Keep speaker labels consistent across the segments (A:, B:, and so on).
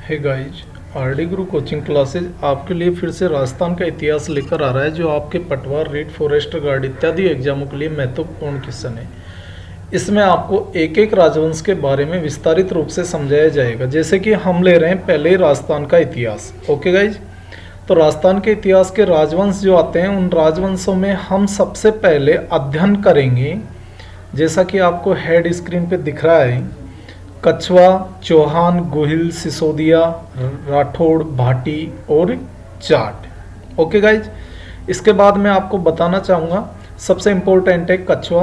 A: Hey guys, RD गुरु coaching classes आपके लिए फिर से राजस्थान का इतिहास लेकर आ रहा है, जो आपके पटवार, रीट, फॉरेस्ट गार्ड इत्यादि एग्जामों के लिए महत्वपूर्ण क्वेश्चन है। इसमें आपको एक एक राजवंश के बारे में विस्तारित रूप से समझाया जाएगा। जैसे कि हम ले रहे हैं पहले राजस्थान का इतिहास। ओके गाइज, तो राजस्थान के इतिहास के राजवंश जो आते हैं, उन राजवंशों में हम सबसे पहले अध्ययन करेंगे, जैसा कि आपको हेड स्क्रीन पे दिख रहा है, कछवा, चौहान, गोहिल, सिसोदिया, राठौड़, भाटी और जाट। ओके गाइज, इसके बाद मैं आपको बताना चाहूँगा, सबसे इम्पोर्टेंट है कछवा,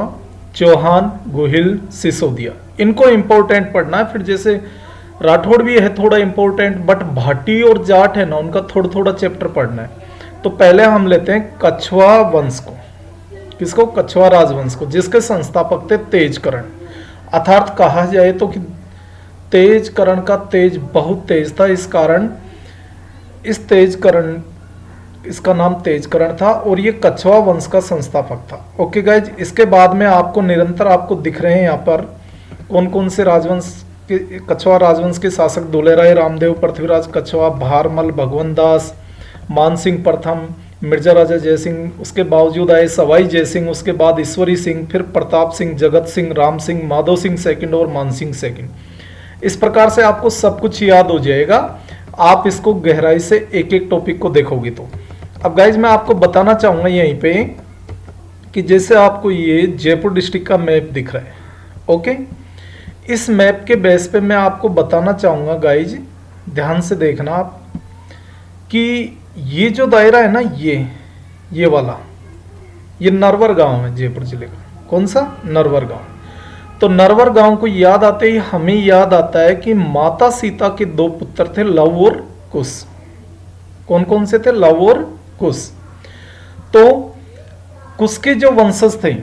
A: चौहान, गोहिल, सिसोदिया। इनको इम्पोर्टेंट पढ़ना है। फिर जैसे राठौड़ भी है थोड़ा इम्पोर्टेंट, बट भाटी और जाट है ना, उनका थोड़ा थोड़ा चैप्टर पढ़ना है। तो पहले हम लेते हैं कछवा वंश को। किसको? कछवा राजवंश को, जिसके संस्थापक थे तेजकरण। अर्थात कहा जाए तो कि तेजकरण का तेज बहुत तेज था, इस कारण इस तेजकरण, इसका नाम तेजकरण था और ये कछवा वंश का संस्थापक था। ओके गाइज, इसके बाद में आपको निरंतर आपको दिख रहे हैं यहाँ पर कौन कौन से राजवंश के, कछवा राजवंश के शासक दुलेराय, रामदेव, पृथ्वीराज कछवा, भारमल, भगवंत दास, मानसिंह प्रथम, मिर्जा राजा जयसिंह, उसके बावजूद आए सवाई जयसिंह, उसके बाद ईश्वरी सिंह, फिर प्रताप सिंह, जगत सिंह, राम सिंह, माधव सिंह सेकंड और मान सिंह सेकंड। इस प्रकार से आपको सब कुछ याद हो जाएगा, आप इसको गहराई से एक एक टॉपिक को देखोगे तो। अब गाइज मैं आपको बताना चाहूंगा यहीं पे कि जैसे आपको ये जयपुर डिस्ट्रिक्ट का मैप दिख रहा है। ओके, इस मैप के बेस पे मैं आपको बताना चाहूंगा गाइज, ध्यान से देखना आप, कि ये जो दायरा है ना, ये वाला, ये नरवर गांव है जयपुर जिले का। कौन सा? नरवर गांव। तो नरवर गांव को याद आते ही हमें याद आता है कि माता सीता के दो पुत्र थे, लव और कुश। कौन कौन से थे? लव और कुश। तो कुश के जो वंशज थे,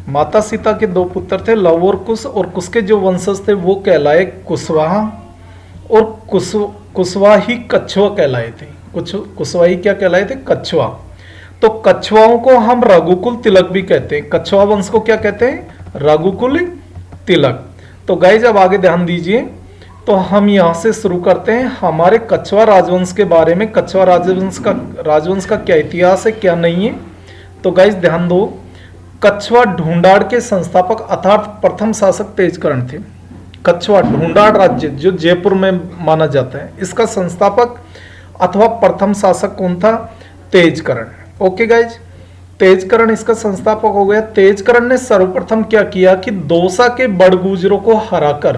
A: माता सीता के दो पुत्र थे, लव और कुश के जो वंशज थे वो कहलाए कुशवाहा, और कुशवाही कछवा कहलाए थे। कुशवाही क्या कहलाए थे? कछवा। तो कछवाओं को हम रघुकुल तिलक भी कहते हैं। कछवा वंश को क्या कहते हैं? रघुकुल तिलक। तो गाइज अब आगे ध्यान दीजिए, तो हम यहां से शुरू करते हैं हमारे कछवा राजवंश के बारे में। कछवा राजवंश का क्या इतिहास है, क्या नहीं है। तो गाइज ध्यान दो, कछवा ढूंढाड़ के संस्थापक अर्थात प्रथम शासक तेजकरण थे। कछवा ढूंढाड़ राज्य जो जयपुर में माना जाता है, इसका संस्थापक अथवा प्रथम शासक कौन था? तेजकरण। ओके गाइज, तेजकरण इसका संस्थापक हो गया। तेजकरण ने सर्वप्रथम क्या किया कि दौसा के बड़गुजरों को हराकर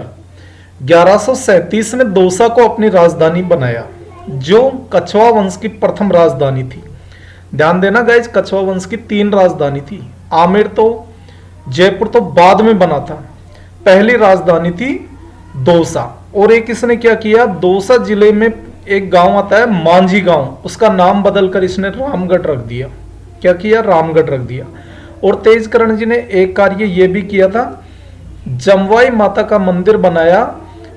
A: 1137 में दौसा को अपनी राजधानी बनाया, जो कछवा वंश की प्रथम राजधानी थी। ध्यान देना गाइज, कछवा वंश की 3 राजधानी थी। आमेर तो, जयपुर तो बाद में बना था, पहली राजधानी थी दौसा। और एक इसने क्या किया, दौसा जिले में एक गांव आता है मांझी गांव, उसका नाम बदलकर इसने रामगढ़ रख दिया। क्या किया? रामगढ़ रख दिया। और तेजकरण जी ने एक कार्य यह भी किया था, जमवाई माता का मंदिर बनाया,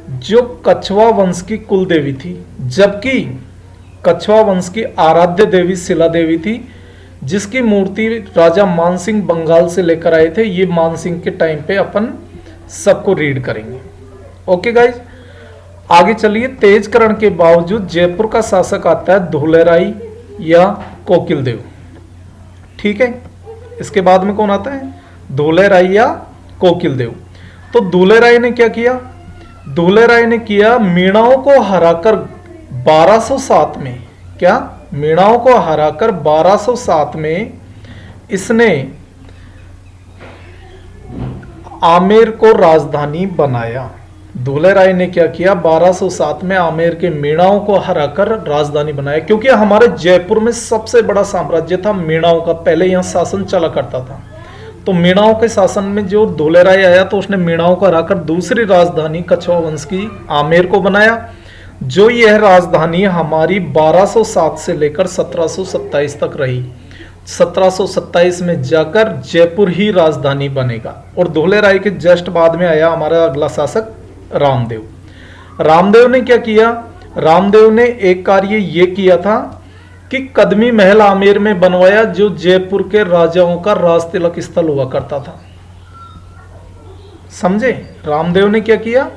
A: जो कछवा वंश की कुल देवी थी, जबकि कछवा वंश की आराध्य देवी शिला देवी थी, जिसकी मूर्ति राजा मानसिंह बंगाल से लेकर आए थे। ये मानसिंह के टाइम पे अपन सबको रीड करेंगे। ओके गाइज, आगे चलिए। तेजकरण के बावजूद जयपुर का शासक आता है धोलेराई या कोकिलदेव। ठीक है, इसके बाद में कौन आता है? धोलेराई या कोकिलदेव। तो धोलेराई ने क्या किया? धोलेराई ने किया, मीणाओं को हराकर 1207 में, क्या? मीणाओं को हराकर 1207 में इसने आमेर को राजधानी बनाया। धोलेराय ने क्या किया? 1207 में आमेर के मीणाओं को हराकर राजधानी बनाया, क्योंकि हमारे जयपुर में सबसे बड़ा साम्राज्य था मीणाओं का, पहले यहां शासन चला करता था। तो मीणाओं के शासन में जो धोलेराय आया, तो उसने मीणाओं को हराकर दूसरी राजधानी कछवा वंश की आमेर को बनाया, जो यह राजधानी हमारी 1207 से लेकर 1727 तक रही। 1727 में जाकर जयपुर ही राजधानी बनेगा। और धोलेराय के जस्ट बाद में आया हमारा अगला शासक रामदेव। रामदेव ने क्या किया? रामदेव ने एक कार्य यह किया था कि कदमी महल आमेर में बनवाया, जो जयपुर के राजाओं का राज तिलक स्थल हुआ करता था। समझे? रामदेव ने क्या किया?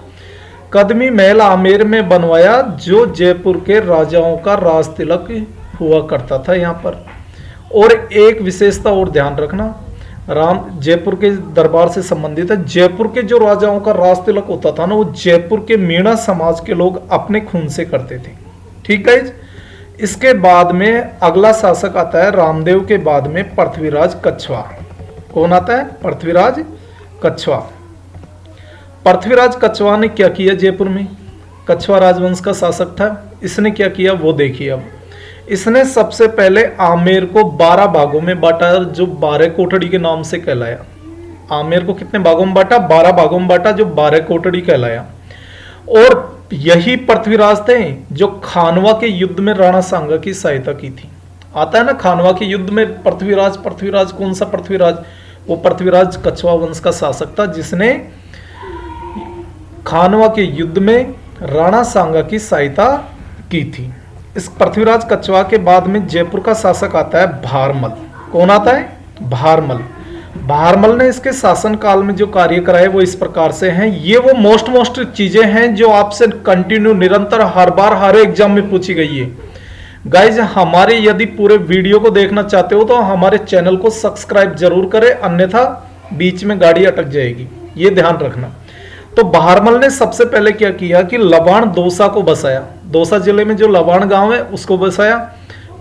A: कदमी महल आमेर में बनवाया जो जयपुर के राजाओं का राज तिलक हुआ करता था यहाँ पर। और एक विशेषता और ध्यान रखना, राम जयपुर के दरबार से संबंधित है। जयपुर के जो राजाओं का राज तिलक होता था ना, वो जयपुर के मीणा समाज के लोग अपने खून से करते थे। ठीक है। इसके बाद में अगला शासक आता है रामदेव के बाद में पृथ्वीराज कछवाहा। कौन आता है? पृथ्वीराज कछवाहा। पृथ्वीराज कछवाहा ने क्या किया जयपुर में? कछवाहा राजवंश का शासक था। इसने क्या किया वो देखिए। अब इसने सबसे पहले आमेर को 12 भागों में बांटा, जो 12 कोटड़ी के नाम से कहलाया। आमेर को कितने भागों में बांटा? 12 भागों में बांटा, जो 12 कोटड़ी कहलाया। और यही पृथ्वीराज थे जो खानवा के युद्ध में राणा सांगा की सहायता की थी। आता है ना खानवा के युद्ध में पृथ्वीराज कौन सा पृथ्वीराज? वो पृथ्वीराज कछवाहा वंश का शासक था, जिसने खानवा के युद्ध में राणा सांगा की सहायता की थी। इस पृथ्वीराज कछवाहा के बाद में जयपुर का शासक आता है भारमल। कौन आता है? भारमल। भारमल ने इसके शासन काल में जो कार्य कराए वो इस प्रकार से हैं। ये वो मोस्ट चीजें हैं जो आपसे कंटिन्यू निरंतर हर बार हर एग्जाम में पूछी गई है। गाइज हमारे यदि पूरे वीडियो को देखना चाहते हो तो हमारे चैनल को सब्सक्राइब जरूर करें, अन्यथा बीच में गाड़ी अटक जाएगी, ये ध्यान रखना। तो भारमल ने सबसे पहले क्या किया कि लबाण दौसा को बसाया। दौसा जिले में जो लबाण गांव है उसको बसाया।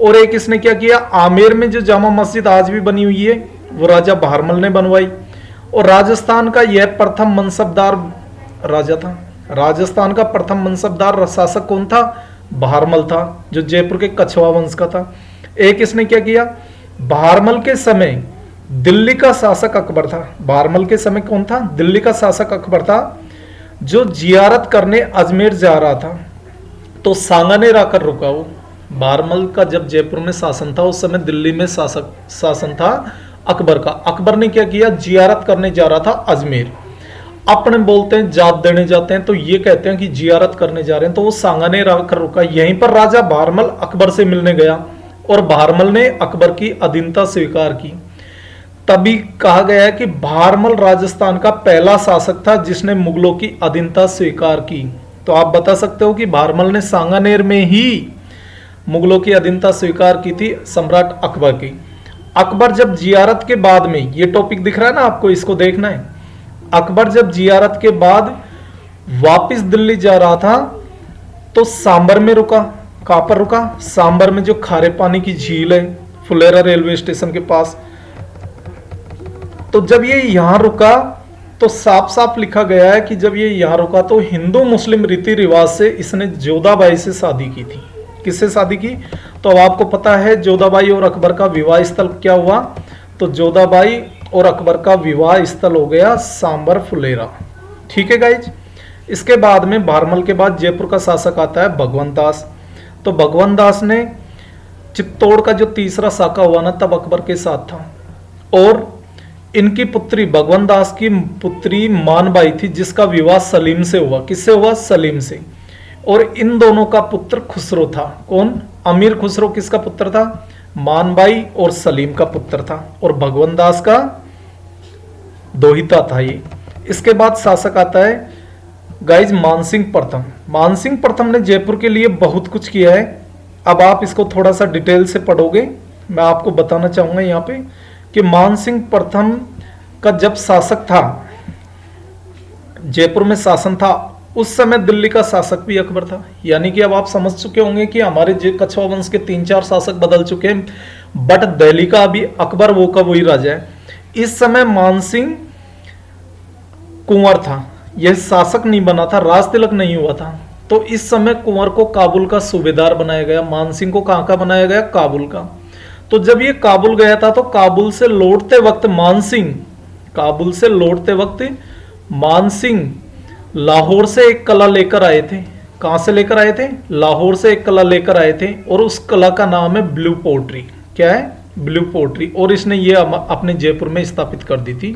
A: और एक इसने क्या किया, आमेर में जो जामा मस्जिद आज भी बनी हुई है वो राजा भारमल ने बनवाई। और राजस्थान का यह प्रथम मनसबदार राजा था। राजस्थान का प्रथम मनसबदार शासक कौन था? भारमल था, जो जयपुर के कछवाहा वंश का था। एक इसने क्या किया, भारमल के समय दिल्ली का शासक अकबर था। भारमल के समय कौन था? दिल्ली का शासक अकबर था, जो जियारत करने अजमेर जा रहा था। तो सांगानेर आकर रुका वो। भारमल का जब जयपुर में शासन था उस समय दिल्ली में शासन था अकबर का। अकबर ने क्या किया, जियारत करने जा रहा था अजमेर। अपने बोलते हैं जात देने जाते हैं, तो ये कहते हैं कि जियारत करने जा रहे हैं, तो वो सांगानेर आकर रुका। यहीं पर राजा भारमल अकबर से मिलने गया और भारमल ने अकबर की अधीनता स्वीकार की। तभी कहा गया है कि भारमल राजस्थान का पहला शासक था जिसने मुगलों की अधीनता स्वीकार की। तो आप बता सकते हो कि भारमल ने सांगानेर में ही मुगलों की अधीनता स्वीकार की थी सम्राट अकबर की। अकबर जब जियारत के बाद में, ये टॉपिक दिख रहा है ना आपको, इसको देखना है। अकबर जब जियारत के बाद वापस दिल्ली जा रहा था तो सांबर में रुका। कहां पर रुका? सांबर में, जो खारे पानी की झील है फुलेरा रेलवे स्टेशन के पास। तो जब ये यहां रुका तो साफ साफ लिखा गया है कि जब ये यहां रुका तो हिंदू मुस्लिम रीति रिवाज से इसने जोधाबाई से शादी की थी। किससे शादी की? तो अब आपको पता है जोधाबाई और अकबर का विवाह स्थल क्या हुआ। तो जोधाबाई और अकबर का विवाह स्थल हो गया सांबर फुलेरा। ठीक है गाइज। इसके बाद में भारमल के बाद जयपुर का शासक आता है भगवंत दास। तो भगवंत दास ने चित्तौड़ का जो तीसरा साका हुआ ना, तब अकबर के साथ था। और इनकी पुत्री भगवंत दास की पुत्री मानबाई थी, जिसका विवाह सलीम से हुआ। किससे हुआ? सलीम से। और इन दोनों का पुत्र खुसरो था। कौन? अमीर खुसरो किसका पुत्र था? मानबाई और सलीम का पुत्र था। और भगवंत दास का दोहिता था ये। इसके बाद शासक आता है गाइज मानसिंह प्रथम। मानसिंह प्रथम ने जयपुर के लिए बहुत कुछ किया है। अब आप इसको थोड़ा सा डिटेल से पढ़ोगे। मैं आपको बताना चाहूंगा यहाँ पे कि मानसिंह प्रथम का जब शासक था, जयपुर में शासन था, उस समय दिल्ली का शासक भी अकबर था। यानी कि अब आप समझ चुके होंगे कि हमारे कछवाहा वंश के 3-4 शासक बदल चुके हैं, बट दिल्ली का अभी अकबर वो का वही राजा है। इस समय मानसिंह कुंवर था, यह शासक नहीं बना था, राज तिलक नहीं हुआ था। तो इस समय कुंवर को काबुल का सूबेदार बनाया गया। मानसिंह को कहां का बनाया गया? काबुल का। तो जब ये काबुल गया था तो काबुल से लौटते वक्त मानसिंह लाहौर से एक कला लेकर आए थे। कहां से लेकर आए थे? लाहौर से एक कला लेकर आए थे, और उस कला का नाम है ब्लू पोट्री। क्या है? Blue pottery. और इसने ये अपने जयपुर में स्थापित कर दी थी।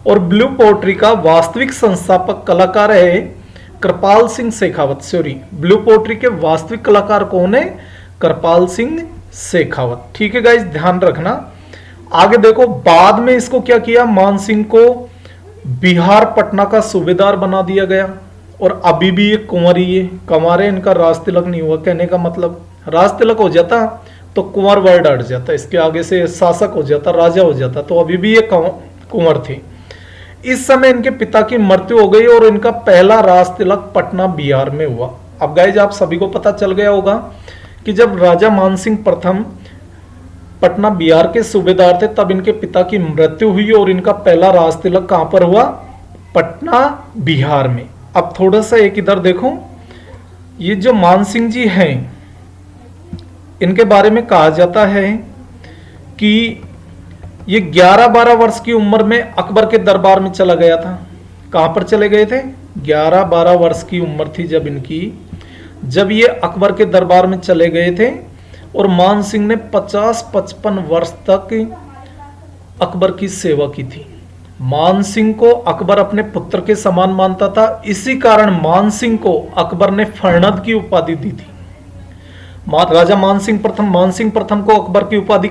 A: और ब्लू पोट्री का वास्तविक संस्थापक कलाकार है Kripal Singh Shekhawat. Sorry, blue pottery के वास्तविक कलाकार कौन है? कृपाल सिंह शेखावत। ठीक है गाइस, ध्यान रखना। आगे देखो, बाद में इसको क्या किया? मानसिंह को बिहार पटना का सूबेदार बना दिया गया। और अभी भी ये कुंवर ही है, कंवार है, इनका राज तिलक नहीं हुआ। कहने का मतलब राज तिलक हो जाता तो कुंवर वर्ड हट जाता, इसके आगे से शासक हो जाता, राजा हो जाता, तो अभी भी ये कुंवर थी। इस समय इनके पिता की मृत्यु हो गई और इनका पहला राज तिलक पटना बिहार में हुआ। अब गाइज आप सभी को पता चल गया होगा कि जब राजा मानसिंह प्रथम पटना बिहार के सूबेदार थे तब इनके पिता की मृत्यु हुई और इनका पहला राज तिलक कहां पर हुआ? पटना बिहार में। अब थोड़ा सा एक इधर देखो, ये जो मानसिंह जी हैं इनके बारे में कहा जाता है कि ये 11-12 वर्ष की उम्र में अकबर के दरबार में चला गया था। कहां पर चले गए थे? 11-12 वर्ष की उम्र थी जब इनकी, जब ये अकबर के दरबार में चले गए थे और मान सिंह ने 50-55 वर्ष तक अकबर की सेवा की थी। मान सिंह को अकबर अपने पुत्र के समान मानता था, इसी कारण मान सिंह को अकबर ने फरनद की उपाधि दी थी। राजा मानसिंह प्रथम को अकबर की उपाधि,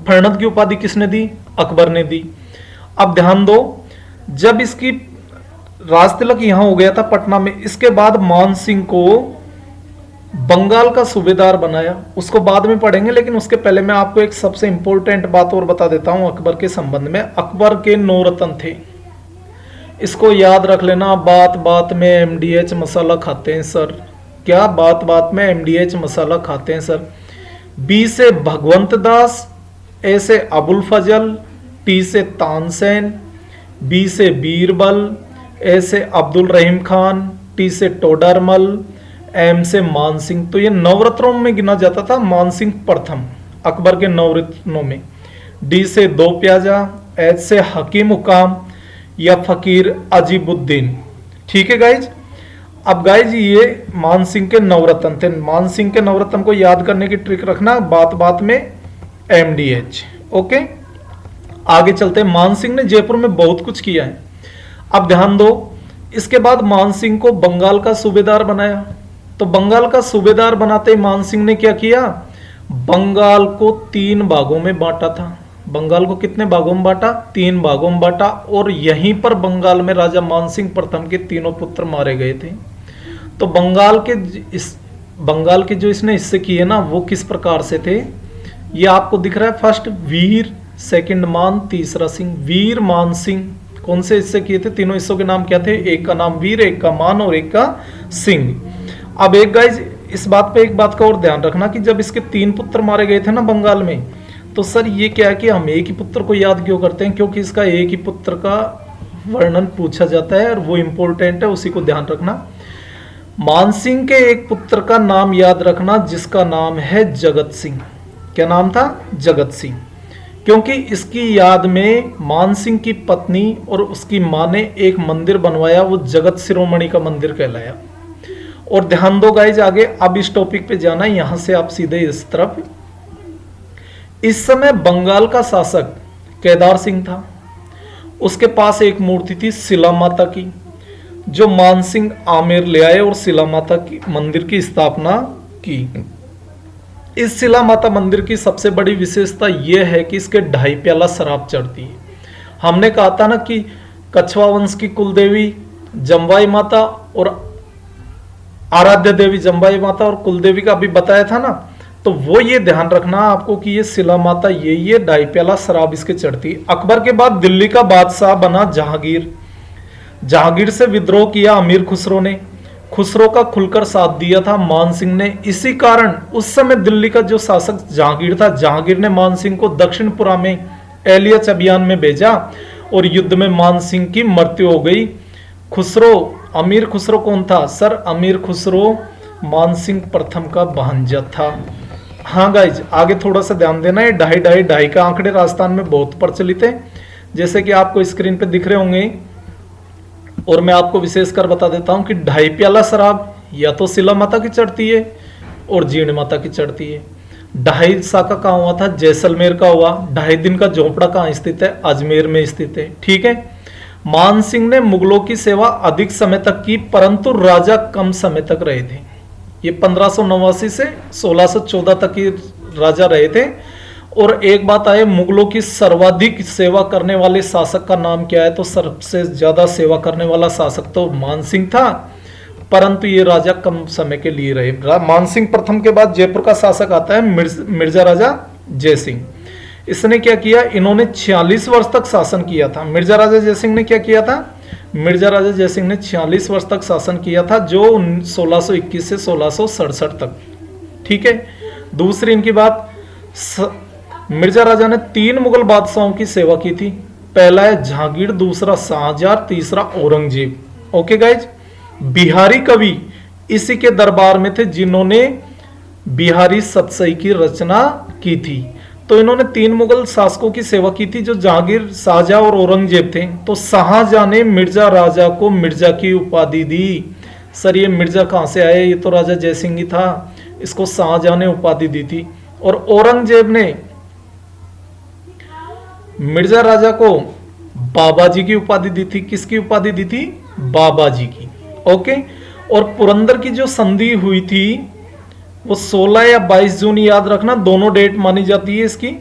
A: फरनद की उपाधि किसने दी? अकबर ने दी। अब ध्यान दो, जब इसकी राज तिलक यहां हो गया था पटना में, इसके बाद मानसिंह को बंगाल का सूबेदार बनाया, उसको बाद में पढ़ेंगे, लेकिन उसके पहले मैं आपको एक सबसे इंपॉर्टेंट बात और बता देता हूं अकबर के संबंध में। अकबर के 9 रत्न थे, इसको याद रख लेना। बात बात में एमडीएच मसाला खाते हैं सर, क्या बात बात में एमडीएच मसाला खाते हैं सर। बी से भगवंत दास, ए से अबुल फजल, टी से तानसेन, बी से बीरबल, ए से अब्दुल रहीम खान, टी से टोडरमल, एम से मानसिंह। तो ये नवरत्नों में गिना जाता था मानसिंह प्रथम, अकबर के नवरत्नों में। डी से दो प्याजा, एच से हकीम हुकाम या फकीर अजीबुद्दीन। ठीक है गाइज। अब गाइज ये मानसिंह के नवरत्न थे। मानसिंह के नवरत्न को याद करने की ट्रिक रखना, बात बात में एमडीएच। ओके, आगे चलते हैं। मानसिंह ने जयपुर में बहुत कुछ किया है। अब ध्यान दो, इसके बाद मानसिंह को बंगाल का सूबेदार बनाया। तो बंगाल का सूबेदार बनाते ही मानसिंह ने क्या किया? बंगाल को 3 भागों में बांटा था। बंगाल को कितने भागों में बांटा? 3 भागों में बांटा। और यहीं पर बंगाल में राजा मानसिंह प्रथम के 3 पुत्र मारे गए थे। तो बंगाल के जो इसने हिस्से किए ना, वो किस प्रकार से थे ये आपको दिख रहा है। फर्स्ट वीर, सेकंड मान, तीसरा सिंह। वीर, मान, सिंह कौन से हिस्से किए थे? तीनों हिस्सों के नाम क्या थे? एक का नाम वीर, एक का मान और एक का सिंह। अब एक गाइज इस बात पे एक बात का और ध्यान रखना कि जब इसके 3 पुत्र मारे गए थे ना बंगाल में, तो सर ये क्या है कि हम एक ही पुत्र को याद क्यों करते हैं? क्योंकि इसका एक ही पुत्र का वर्णन पूछा जाता है और वो इंपॉर्टेंट है, उसी को ध्यान रखना। मानसिंह के एक पुत्र का नाम याद रखना जिसका नाम है जगत सिंह। क्या नाम था? जगत सिंह। क्योंकि इसकी याद में मानसिंह की पत्नी और उसकी मां ने एक मंदिर बनवाया, वो जगत शिरोमणि का मंदिर कहलाया। और ध्यान दो गाइज, आगे अब इस टॉपिक पे जाना है, यहां से आप सीधे इस तरफ। इस समय बंगाल का शासक केदार सिंह था। उसके पास एक मूर्ति थी शिला माता की, जो मानसिंह आमेर ले आए और शिला माता की मंदिर की स्थापना की। इस शिला माता मंदिर की सबसे बड़ी विशेषता यह है कि इसके 2.5 प्याला शराब चढ़ती है। हमने कहा था ना कि कछवा वंश की कुल देवी जम्बाई माता और आराध्य देवी जम्बाई माता और कुल देवी का अभी बताया था ना, तो वो ये ध्यान रखना आपको कि ये शिला माता ये 2.5 प्याला शराब इसके चढ़ती। अकबर के बाद दिल्ली का बादशाह बना जहांगीर। जहांगीर से विद्रोह किया अमीर खुसरो ने। खुसरो का खुलकर साथ दिया था मानसिंह ने। इसी कारण उस समय दिल्ली का जो शासक जहांगीर था, जहांगीर ने मानसिंह को दक्षिणपुरा में एलियच अभियान में भेजा और युद्ध में मानसिंह की मृत्यु हो गई। खुसरो, अमीर खुसरो कौन था? सर अमीर खुसरो मानसिंह प्रथम का भांजा था। हाँ गाइज, आगे थोड़ा सा ध्यान देना है। 2.5 का आंकड़े राजस्थान में बहुत प्रचलित है, जैसे कि आपको स्क्रीन पे दिख रहे होंगे। और मैं आपको विशेषकर बता देता हूं कि 2.5 प्याला शराब या तो शिला माता की चढ़ती है और जीर्ण माता की चढ़ती है। 2.5 साका कहाँ हुआ था? जैसलमेर का हुआ। 2.5 दिन का झोपड़ा कहाँ स्थित है? अजमेर में स्थित है। ठीक है। मानसिंह ने मुगलों की सेवा अधिक समय तक की, परंतु राजा कम समय तक रहे थे। ये 1589 से 1614 तक ही राजा रहे थे। और एक बात आए, मुगलों की सर्वाधिक सेवा करने वाले शासक का नाम क्या है? तो सबसे ज्यादा सेवा करने वाला शासक तो मानसिंह था। परंतु ये राजा कम समय के लिए रहे। मानसिंह प्रथम के बाद जयपुर का शासक आता है मिर्जा राजा जयसिंह। इसने क्या किया, इन्होंने 46 वर्ष तक शासन किया था। मिर्जा राजा जयसिंह ने क्या किया था, मिर्जा राजा जयसिंह ने 46 वर्ष तक शासन किया था, जो 1621 से 1667 तक। ठीक है। दूसरी इनकी बात, मिर्जा राजा ने 3 मुगल बादशाहों की सेवा की थी। पहला है जहांगीर, दूसरा शाहजहां, तीसरा औरंगजेब। Okay guys. बिहारी कवि इसी के दरबार में थे जिन्होंने बिहारी सतसई की रचना की थी। तो इन्होंने 3 मुगल शासकों की सेवा की थी, जो जहांगीर, शाहजहां और औरंगजेब थे। तो शाहजहां ने मिर्जा राजा को मिर्जा की उपाधि दी। सर ये मिर्जा कहां से आए, ये तो राजा जयसिंह ही था, इसको शाहजहां ने उपाधि दी थी। और औरंगजेब ने मिर्जा राजा को बाबाजी की उपाधि दी थी। किसकी उपाधि दी थी, बाबाजी की। ओके। और पुरंदर की जो संधि हुई थी वो 16 या 22 जून, याद रखना दोनों डेट मानी जाती है इसकी।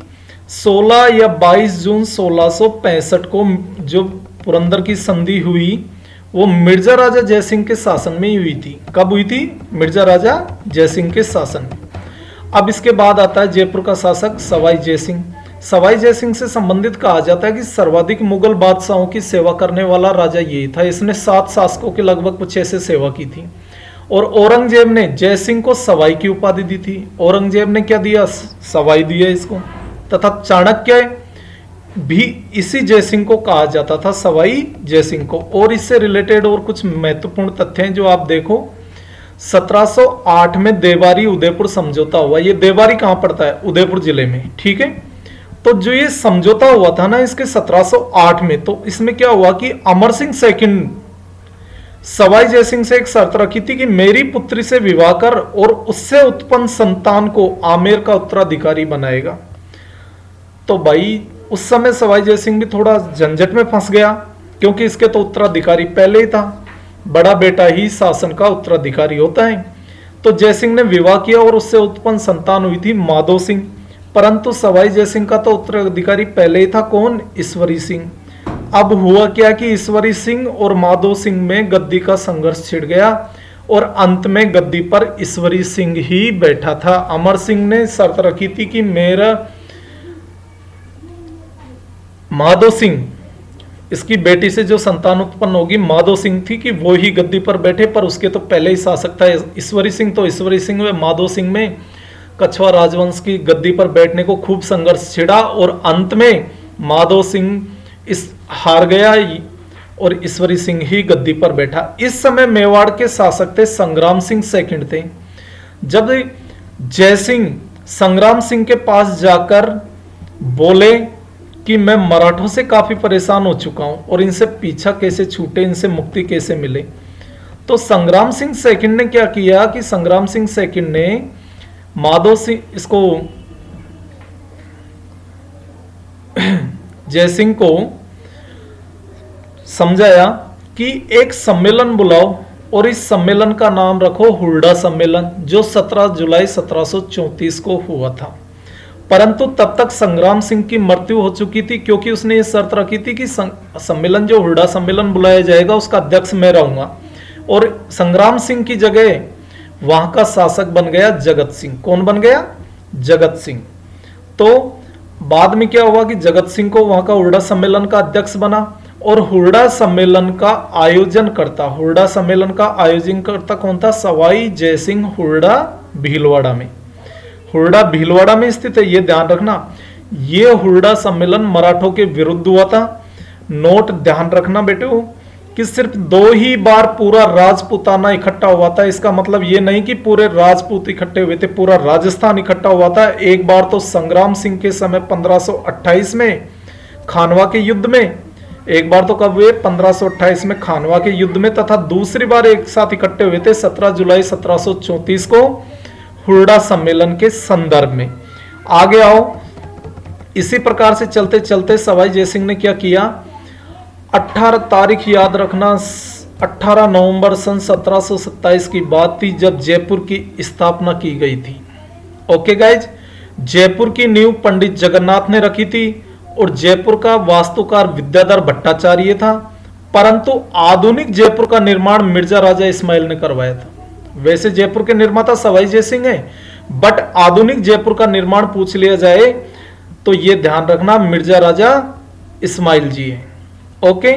A: 16 या 22 जून 1665 को जो पुरंदर की संधि हुई वो मिर्जा राजा जयसिंह के शासन में ही हुई थी। कब हुई थी, मिर्जा राजा जयसिंह के शासन में। अब इसके बाद आता है जयपुर का शासक सवाई जयसिंह। सवाई जयसिंह से संबंधित कहा जाता है कि सर्वाधिक मुगल बादशाहों की सेवा करने वाला राजा यही था। इसने 7 शासकों के लगभग कुछ ऐसे सेवा की थी। और औरंगजेब ने जयसिंह को सवाई की उपाधि दी थी। औरंगजेब ने क्या दिया, सवाई दिया इसको। तथा चाणक्य भी इसी जयसिंह को कहा जाता था, सवाई जयसिंह को। और इससे रिलेटेड और कुछ महत्वपूर्ण तथ्य हैं जो आप देखो। 1708 में देवारी उदयपुर समझौता हुआ। ये देवारी कहां पड़ता है, उदयपुर जिले में। ठीक है। तो जो ये समझौता हुआ था ना इसके 1708 में, तो इसमें क्या हुआ कि अमर सिंह सेकंड सवाई जयसिंह से एक शर्त रखी थी कि मेरी पुत्री से विवाह कर और उससे उत्पन्न संतान को आमेर का उत्तराधिकारी बनाएगा। तो भाई उस समय सवाई जयसिंह भी थोड़ा झंझट में फंस गया, क्योंकि इसके तो उत्तराधिकारी पहले ही था, बड़ा बेटा ही शासन का उत्तराधिकारी होता है। तो जयसिंह ने विवाह किया और उससे उत्पन्न संतान हुई थी माधो सिंह। परंतु सवाई जयसिंह का तो उत्तराधिकारी पहले ही था, कौन, ईश्वरी सिंह। अब हुआ क्या कि ईश्वरी सिंह और माधो सिंह में गद्दी का संघर्ष छिड़ गया और अंत में गद्दी पर ईश्वरी सिंह ही बैठा था। अमर सिंह ने शर्त रखी थी कि मेरा माधो सिंह, इसकी बेटी से जो संतान उत्पन्न होगी माधो सिंह थी, कि वो ही गद्दी पर बैठे, पर उसके तो पहले ही शासक था ईश्वरी सिंह। तो ईश्वरी सिंह व माधो सिंह में कछवा राजवंश की गद्दी पर बैठने को खूब संघर्ष छिड़ा और अंत में माधो सिंह इस हार गया और ईश्वरी सिंह ही गद्दी पर बैठा। इस समय मेवाड़ के शासक थे संग्राम सिंह सेकंड थे। जब जयसिंह संग्राम सिंह के पास जाकर बोले कि मैं मराठों से काफी परेशान हो चुका हूं और इनसे पीछा कैसे छूटे, इनसे मुक्ति कैसे मिले, तो संग्राम सिंह सेकंड ने क्या किया कि संग्राम सिंह सेकंड ने माधो सिंह इसको जयसिंह को समझाया कि एक सम्मेलन बुलाओ और इस सम्मेलन का नाम रखो हुरडा सम्मेलन, जो 17 जुलाई 1734 को हुआ था। परंतु तब तक संग्राम सिंह की मृत्यु हो चुकी थी, क्योंकि उसने ये शर्त रखी थी कि सम्मेलन जो हुरडा सम्मेलन बुलाया जाएगा उसका अध्यक्ष मैं रहूंगा। और संग्राम सिंह की जगह वहां का शासक बन गया जगत सिंह। कौन बन गया, जगत सिंह। तो बाद में क्या हुआ कि जगत सिंह को वहां का हुरडा सम्मेलन का अध्यक्ष बना और हुरडा सम्मेलन का आयोजन करता कौन था, सवाई जयसिंह हुरडा भीलवाड़ा में। हुरडा भीलवाड़ा में स्थित है, ये ध्यान रखना। ये हुरडा सम्मेलन मराठों के विरुद्ध हुआ था। नोट ध्यान रखना बेटे कि सिर्फ 2 ही बार पूरा राजपूताना इकट्ठा हुआ था। इसका मतलब ये नहीं कि पूरे राजपूत इकट्ठे हुए थे, पूरा राजस्थान इकट्ठा हुआ था। एक बार तो संग्राम सिंह के समय 1528 में खानवा के युद्ध में, एक बार तो कब हुए 1528 में खानवा के युद्ध में, तथा दूसरी बार एक साथ इकट्ठे हुए थे 17 जुलाई 1734 को हुरडा सम्मेलन के संदर्भ में। आगे आओ। इसी प्रकार से चलते चलते सवाई जयसिंह ने क्या किया, 18 तारीख याद रखना, 18 नवंबर सन 1727 की बात थी जब जयपुर की स्थापना की गई थी। ओके गाइज, जयपुर की नींव पंडित जगन्नाथ ने रखी थी और जयपुर का वास्तुकार विद्याधर भट्टाचार्य था परंतु आधुनिक जयपुर का निर्माण मिर्जा राजा इस्माइल ने करवाया था। वैसे जयपुर के निर्माता सवाई जयसिंह है, बट आधुनिक जयपुर का निर्माण पूछ लिया जाए तो यह ध्यान रखना मिर्जा राजा इस्माइल जी है। ओके।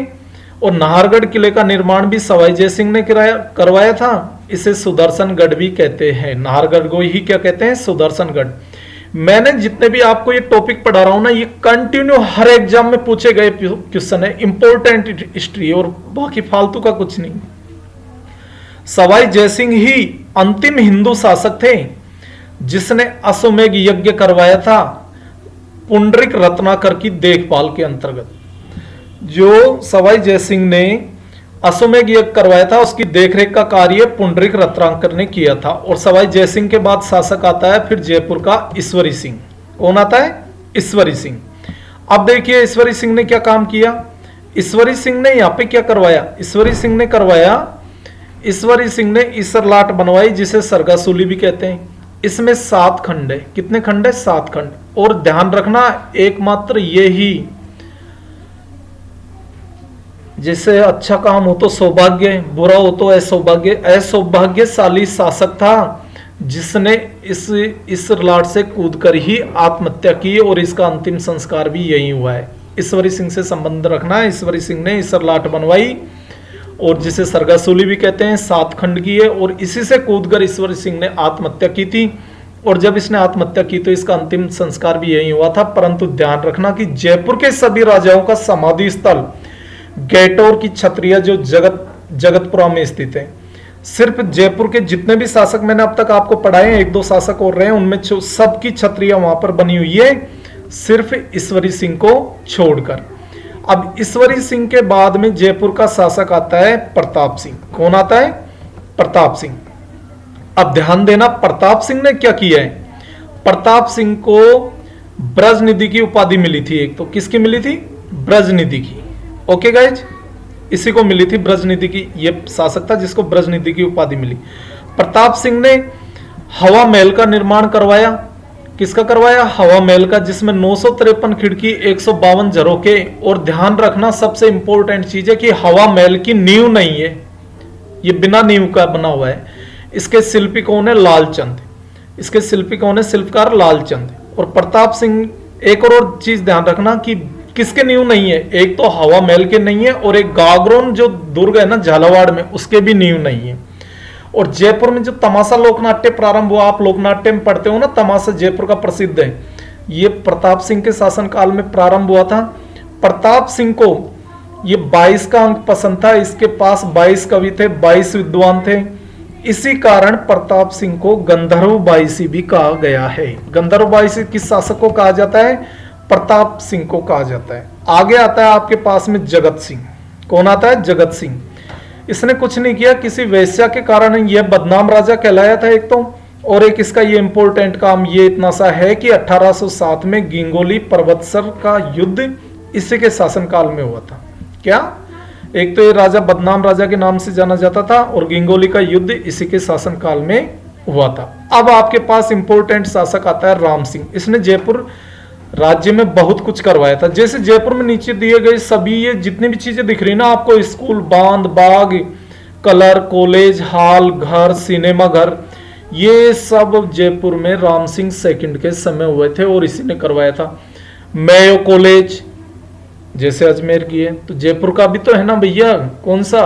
A: और नाहरगढ़ किले का निर्माण भी सवाई जयसिंह ने करवाया था। इसे सुदर्शनगढ़ भी कहते हैं। नाहरगढ़ को ही क्या कहते हैं? सुदर्शनगढ़। मैंने जितने भी आपको ये टॉपिक पढ़ा रहा हूं ना, ये कंटिन्यू हर एग्जाम में पूछे गए क्वेश्चन है, इंपॉर्टेंट हिस्ट्री, और बाकी फालतू का कुछ नहीं। सवाई जयसिंह ही अंतिम हिंदू शासक थे जिसने अश्वमेध यज्ञ करवाया था पुंडरिक रत्नाकर की देखभाल के अंतर्गत। जो सवाई जयसिंह ने अश्वमेध यज्ञ करवाया था उसकी देखरेख का कार्य पुंडरिक रत्नाकर ने किया था। और सवाई जयसिंह के बाद शासक आता है फिर जयपुर का ईश्वरी सिंह। कौन आता है? ईश्वरी सिंह। अब देखिए ईश्वरी सिंह ने क्या काम किया। ईश्वरी सिंह ने यहां पे क्या करवाया? ईश्वरी सिंह ने ईसरलाट बनवाई जिसे सरगासूली भी कहते हैं। इसमें 7 खंड है। कितने खंड है? 7 खंड। और ध्यान रखना एकमात्र ये ही, जिसे अच्छा काम हो तो सौभाग्य, बुरा हो तो असौभाग्य, असौभाग्यशाली शासक था जिसने इस लाट से कूदकर ही आत्महत्या की और इसका अंतिम संस्कार भी यही हुआ है। ईश्वरी सिंह से संबंध रखना है। ईश्वरी सिंह ने इसरलाट बनवाई और जिसे सरगासूली भी कहते हैं, 7 खंड की है, और इसी से कूदकर ईश्वरी सिंह ने आत्महत्या की थी। और जब इसने आत्महत्या की तो इसका अंतिम संस्कार भी यही हुआ था। परंतु ध्यान रखना कि जयपुर के सभी राजाओं का समाधि स्थल गैटोर की छत्रियां जो जगतपुरा में स्थित है। सिर्फ जयपुर के जितने भी शासक मैंने अब तक आपको पढ़ाए हैं, 1-2 शासक और रहे हैं, उनमें सबकी छत्रियां वहां पर बनी हुई है, सिर्फ ईश्वरी सिंह को छोड़कर। अब ईश्वरी सिंह के बाद में जयपुर का शासक आता है प्रताप सिंह। कौन आता है? प्रताप सिंह। अब ध्यान देना प्रताप सिंह ने क्या किया है। प्रताप सिंह को ब्रजनिधि की उपाधि मिली थी। एक तो किसकी मिली थी? ब्रजनिधि की। ओके गाइज, इसी को मिली थी ब्रजनिधि की। यह शासक था जिसको ब्रजनिधि की उपाधि मिली। प्रताप सिंह ने हवा महल का निर्माण करवाया। किसका करवाया? हवा महल का, जिसमें 953 खिड़की, 152 झरोखे। और ध्यान रखना सबसे इंपॉर्टेंट चीज है कि हवा महल की नींव नहीं है, ये बिना नींव का बना हुआ है। इसके शिल्पी कौन है? लालचंद। इसके शिल्पी कौन है? शिल्पकार लालचंद। और प्रताप सिंह, एक और चीज ध्यान रखना कि किसके नींव नहीं है। एक तो हवा महल के नहीं है और एक गागरोन जो दुर्ग है ना झालावाड़ में, उसके भी नींव नहीं है। और जयपुर में जो तमाशा लोकनाट्य प्रारंभ हुआ, आप लोकनाट्य में पढ़ते हो ना, तमाशा जयपुर का प्रसिद्ध है, ये प्रताप सिंह के शासनकाल में प्रारंभ हुआ था। प्रताप सिंह को ये 22 का अंक पसंद था। इसके पास 22 कवि थे, 22 विद्वान थे। इसी कारण प्रताप सिंह को गंधर्व बाईसी भी कहा गया है। गंधर्व बाईसी किस शासक को कहा जाता है? प्रताप सिंह को कहा जाता है। आगे आता है आपके पास में जगत सिंह। कौन आता है? जगत सिंह। इसने कुछ नहीं किया, किसी वेश्या के कारण यह बदनाम राजा कहलाया था एक तो, और एक इसका ये इंपॉर्टेंट काम ये इतना सा है कि 1807 में गिंगोली पर्वतसर का युद्ध इसी के शासनकाल में हुआ था। क्या? एक तो ये राजा बदनाम राजा के नाम से जाना जाता था और गिंगोली का युद्ध इसी के शासनकाल में हुआ था। अब आपके पास इंपॉर्टेंट शासक आता है राम सिंह। इसने जयपुर राज्य में बहुत कुछ करवाया था। जैसे जयपुर में नीचे दिए गए सभी ये जितनी भी चीजें दिख रही ना आपको, स्कूल, बांध, बाग, कलर, कॉलेज, हॉल, घर, सिनेमा घर, ये सब जयपुर में राम सिंह सेकंड के समय हुए थे और इसी ने करवाया था। मेयो कॉलेज जैसे अजमेर की है, तो जयपुर का भी तो है ना भैया, कौन सा?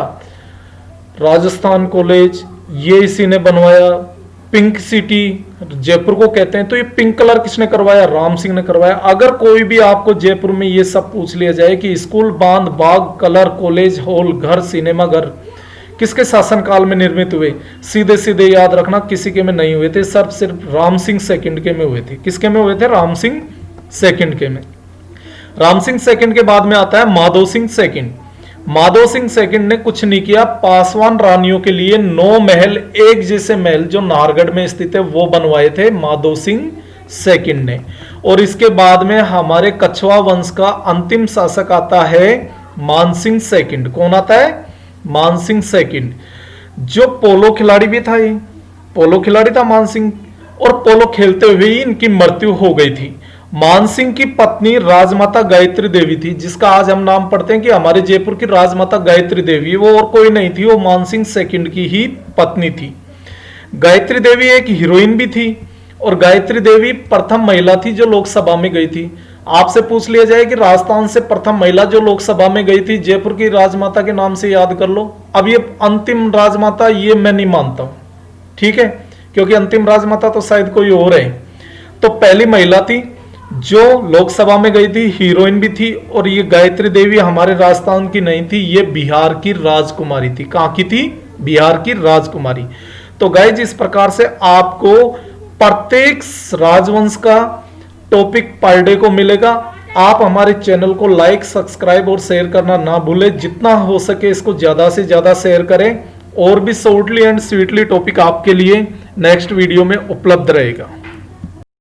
A: राजस्थान कॉलेज, ये इसी ने बनवाया। पिंक सिटी जयपुर को कहते हैं, तो ये पिंक कलर किसने करवाया? राम सिंह ने करवाया। अगर कोई भी आपको जयपुर में ये सब पूछ लिया जाए कि स्कूल, बांध, बाग, कलर, कॉलेज, हॉल, घर, सिनेमा घर किसके शासनकाल में निर्मित हुए, सीधे सीधे याद रखना किसी के में नहीं हुए थे, सिर्फ राम सिंह सेकंड के में हुए थे। किसके में हुए थे? राम सिंह सेकंड के में। राम सिंह सेकंड के बाद में आता है माधो सिंह सेकंड। माधो सिंह सेकंड ने कुछ नहीं किया, पासवान रानियों के लिए 9 महल, एक जैसे महल जो नाहरगढ़ में स्थित है वो बनवाए थे माधो सिंह सेकंड ने। और इसके बाद में हमारे कछवा वंश का अंतिम शासक आता है मानसिंह सेकंड। कौन आता है? मानसिंह सेकंड, जो पोलो खिलाड़ी भी था। ये पोलो खिलाड़ी था मानसिंह, और पोलो खेलते हुए ही इनकी मृत्यु हो गई थी। मानसिंह की पत्नी राजमाता गायत्री देवी थी, जिसका आज हम नाम पढ़ते हैं कि हमारे जयपुर की राजमाता गायत्री देवी, वो और कोई नहीं थी, वो मानसिंह सेकंड की ही पत्नी थी। गायत्री देवी एक हीरोइन भी थी और गायत्री देवी प्रथम महिला थी जो लोकसभा में गई थी। आपसे पूछ लिया जाए कि राजस्थान से प्रथम महिला जो लोकसभा में गई थी, जयपुर की राजमाता के नाम से याद कर लो। अब ये अंतिम राजमाता ये मैं नहीं मानता हूं, ठीक है, क्योंकि अंतिम राजमाता तो शायद कोई और है। तो पहली महिला थी जो लोकसभा में गई थी, हीरोइन भी थी, और ये गायत्री देवी हमारे राजस्थान की नहीं थी, ये बिहार की राजकुमारी थी। कहां की थी? बिहार की राजकुमारी। तो गाइस इस प्रकार से आपको प्रत्येक राजवंश का टॉपिक पर डे को मिलेगा। आप हमारे चैनल को लाइक, सब्सक्राइब और शेयर करना ना भूलें। जितना हो सके इसको ज्यादा से ज्यादा शेयर करें, और भी शॉर्टली एंड स्वीटली टॉपिक आपके लिए नेक्स्ट वीडियो में उपलब्ध रहेगा।